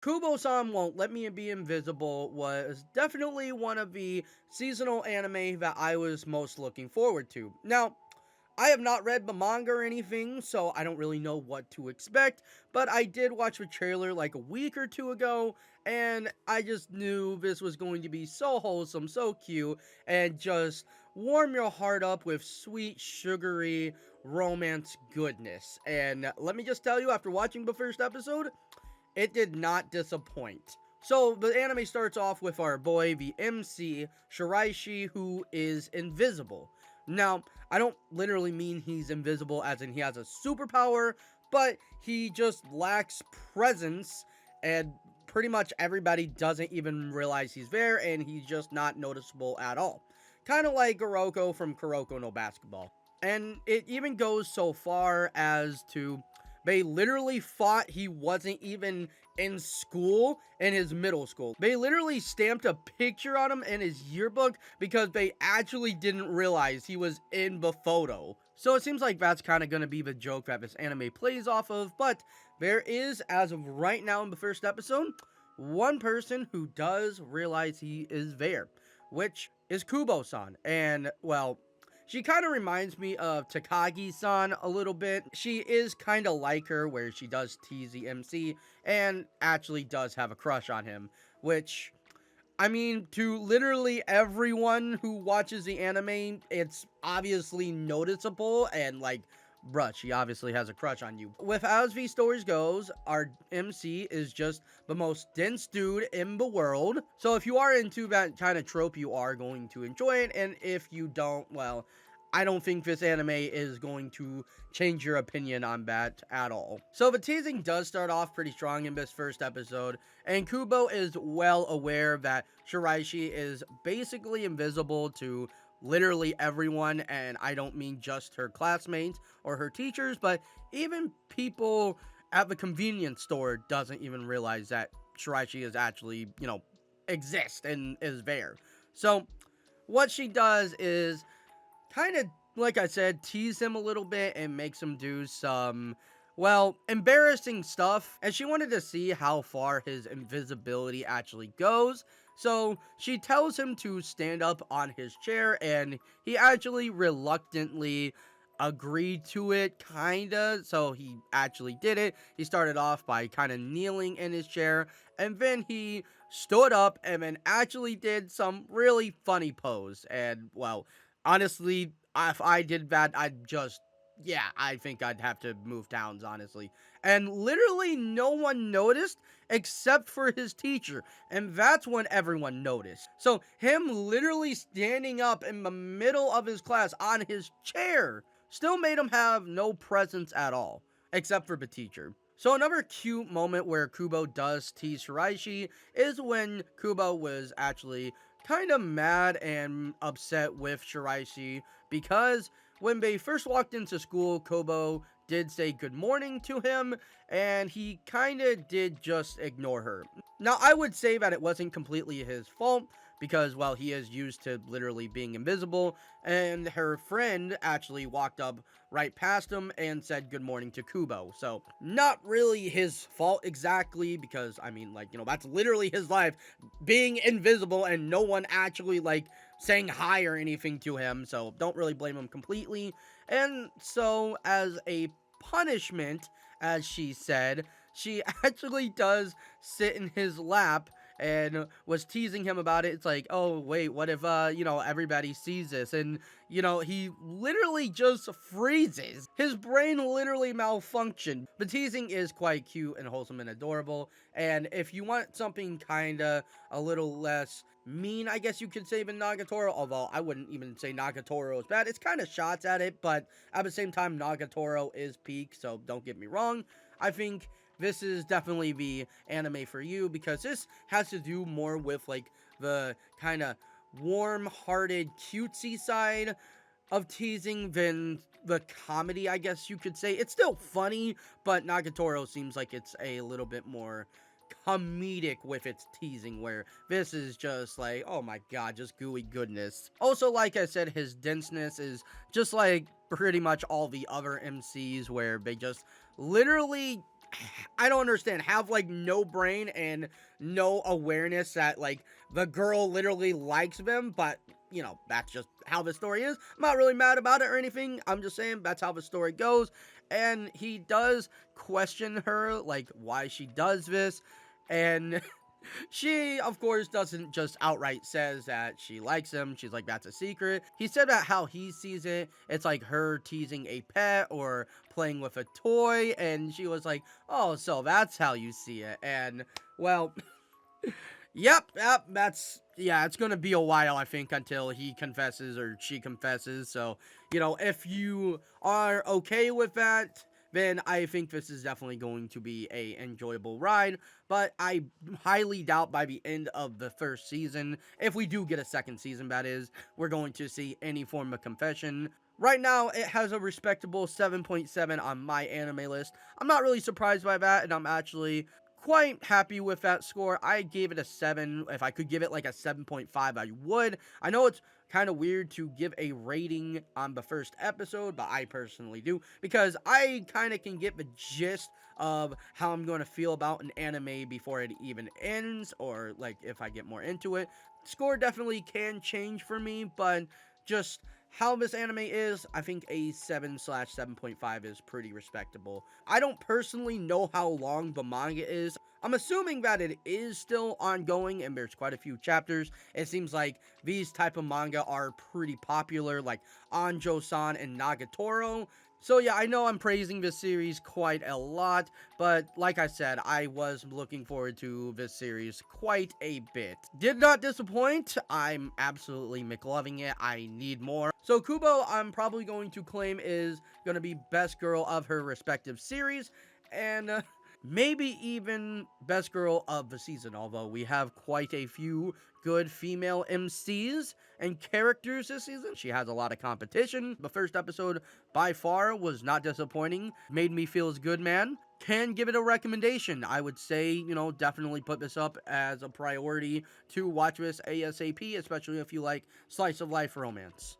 Kubo-san Won't Let Me Be Invisible was definitely one of the seasonal anime that I was most looking forward to. Now, I have not read the manga or anything, so I don't really know what to expect, but I did watch the trailer like a week or two ago, and I just knew this was going to be so wholesome, so cute, and just warm your heart up with sweet, sugary romance goodness. And let me just tell you, after watching the first episode, it did not disappoint. So the anime starts off with our boy, the MC, Shiraishi, who is invisible. Now, I don't literally mean he's invisible as in he has a superpower, but he just lacks presence, and pretty much everybody doesn't even realize he's there, and he's just not noticeable at all. Kind of like Kuroko from Kuroko no Basketball. And it even goes so far as to they literally thought he wasn't even in school in his middle school. They literally stamped a picture on him in his yearbook because they actually didn't realize he was in the photo. So it seems like that's kind of going to be the joke that this anime plays off of, but there is, as of right now in the first episode, one person who does realize he is there, which is Kubo-san. And, well, she kind of reminds me of Takagi-san a little bit. She is kind of like her, where she does tease the MC and actually does have a crush on him, which, I mean, to literally everyone who watches the anime, it's obviously noticeable, and like, bruh, she obviously has a crush on you. With as these stories goes, our MC is just the most dense dude in the world. So if you are into that kind of trope, you are going to enjoy it. And if you don't, well, I don't think this anime is going to change your opinion on that at all. So the teasing does start off pretty strong in this first episode, and Kubo is well aware that Shiraishi is basically invisible to literally everyone, and I don't mean just her classmates or her teachers, but even people at the convenience store doesn't even realize that Shiraishi is actually, exist and is there. So what she does is kind of, like I said, tease him a little bit and makes him do some, well, embarrassing stuff. And she wanted to see how far his invisibility actually goes. So she tells him to stand up on his chair, and he actually reluctantly agreed to it, kinda. So he actually did it. He started off by kind of kneeling in his chair, and then he stood up and then actually did some really funny pose. And, well, honestly, if I did that, yeah, I think I'd have to move towns, honestly. And literally no one noticed except for his teacher. And that's when everyone noticed. So him literally standing up in the middle of his class on his chair still made him have no presence at all, except for the teacher. So another cute moment where Kubo does tease Shiraishi is when Kubo was actually kind of mad and upset with Shiraishi because when they first walked into school, Kubo did say good morning to him, and he kind of did just ignore her. Now, I would say that it wasn't completely his fault, because, well, he is used to literally being invisible, and her friend actually walked up right past him and said good morning to Kubo. So, not really his fault exactly, because, I mean, like, that's literally his life, being invisible and no one actually, like, saying hi or anything to him, so don't really blame him completely. And so, as a punishment, as she said, she actually does sit in his lap and was teasing him about it. It's like, oh, wait, what if, everybody sees this? And, he literally just freezes. His brain literally malfunctioned. The teasing is quite cute and wholesome and adorable. And if you want something kinda a little less mean, I guess you could say, than Nagatoro, although I wouldn't even say Nagatoro is bad. It's kind of shots at it, but at the same time, Nagatoro is peak, so don't get me wrong. I think this is definitely the anime for you, because this has to do more with, like, the kind of warm-hearted, cutesy side of teasing than the comedy, I guess you could say. It's still funny, but Nagatoro seems like it's a little bit more comedic with its teasing, where this is just like, oh my god, just gooey goodness. Also, like I said, his denseness is just like pretty much all the other MCs, where they just literally I don't understand. Have like no brain and no awareness that like the girl literally likes them, but you know, that's just how the story is. I'm not really mad about it or anything. I'm just saying that's how the story goes. And he does question her, like, why she does this. And she, of course, doesn't just outright says that she likes him. She's like, that's a secret. He said that how he sees it, it's like her teasing a pet or playing with a toy. And she was like, oh, so that's how you see it. And, well, yep, yeah, it's gonna be a while, I think, until he confesses or she confesses. So, you know, if you are okay with that, then I think this is definitely going to be a enjoyable ride. But I highly doubt by the end of the first season, if we do get a second season, that is, we're going to see any form of confession. Right now, it has a respectable 7.7 on my anime list. I'm not really surprised by that, and I'm actually quite happy with that score. I gave it a 7. If I could give it like a 7.5, I would. I know it's kind of weird to give a rating on the first episode, but I personally do, because I kind of can get the gist of how I'm going to feel about an anime before it even ends, or like if I get more into it. Score definitely can change for me, but just how this anime is, I think a 7/7.5 is pretty respectable. I don't personally know how long the manga is. I'm assuming that it is still ongoing and there's quite a few chapters. It seems like these type of manga are pretty popular, like Anjo-san and Nagatoro. So yeah, I know I'm praising this series quite a lot, but like I said, I was looking forward to this series quite a bit. Did not disappoint. I'm absolutely McLoving it. I need more. So Kubo, I'm probably going to claim is going to be best girl of her respective series, and maybe even best girl of the season, although we have quite a few good female MCs and characters this season. She has a lot of competition. The first episode by far was not disappointing. Made me feel as good, man. Can give it a recommendation. I would say, you know, definitely put this up as a priority to watch this ASAP, especially if you like slice of life romance.